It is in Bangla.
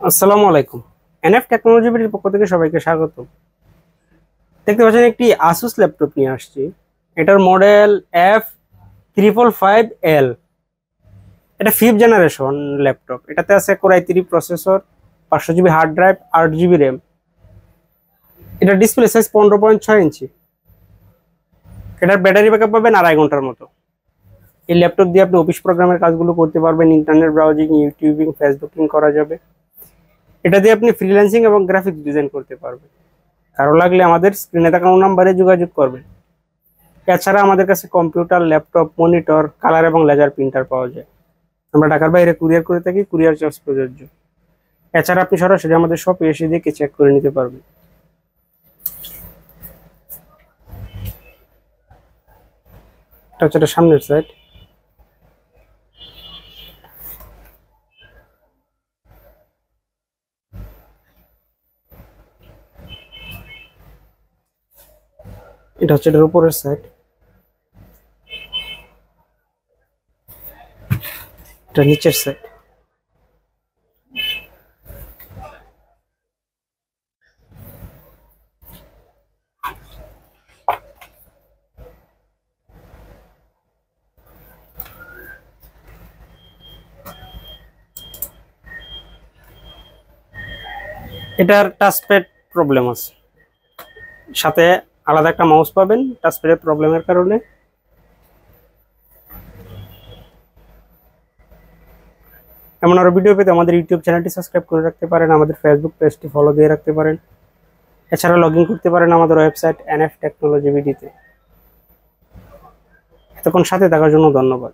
আসসালামু আলাইকুম। এনএফ টেকনোলজি বিডির পক্ষ থেকে সবাইকে স্বাগত। দেখতে পাচ্ছেন একটি আসুস ল্যাপটপ নিয়ে আসছি। এটার মডেল F555L। এটা 5th জেনারেশন ল্যাপটপ। এটাতে আছে Core i3 processor, 500 GB hard drive, 8 GB RAM. এটার ডিসপ্লে সাইজ 15.6 ইঞ্চি। এটার ব্যাটারি ব্যাকআপ পাবেন 2.5 ঘন্টার মতো। এই ল্যাপটপ দিয়ে আপনি অফিস প্রোগ্রামের কাজগুলো করতে পারবেন, ইন্টারনেট ব্রাউজিং, ইউটিউবিং, ফেসবুকিং করা যাবে। এটা দিয়ে আপনি ফ্রিল্যান্সিং এবং গ্রাফিক্স ডিজাইন করতে পারবেন। কারো লাগলে আমাদের স্ক্রিনে থাকা নাম্বারে যোগাযোগ করবেন। এছাড়া আমাদের কাছে কম্পিউটার, ল্যাপটপ, মনিটর, কালার এবং লেজার প্রিন্টার পাওয়া যায়। আমরা ঢাকার বাইরে কুরিয়ার করে থাকি, কুরিয়ার চার্জ প্রযোজ্য। এছাড়া আপনি সরাসরি আমাদের শপে এসে দেখে চেক করে নিতে পারবেন। এটা হচ্ছে এটা সামনের সাইড। এটা হচ্ছে এটার উপরের সাইড। এটা নিচের সাইড। এটার টাচপ্যাড প্রবলেম আছে, সাথে আলাদা একটা মাউস পাবেন টাচপ্যাডের প্রবলেমের কারণে। এমন আরো ভিডিও পেতে আমাদের ইউটিউব চ্যানেলটি সাবস্ক্রাইব করে রাখতে পারেন, আমাদের ফেসবুক পেজটি ফলো দিয়ে রাখতে পারেন। এছাড়া লগ ইন করতে পারেন আমাদের ওয়েবসাইট এনএফ টেকনোলজি বিডিতে। এতক্ষণ সাথে থাকার জন্য ধন্যবাদ।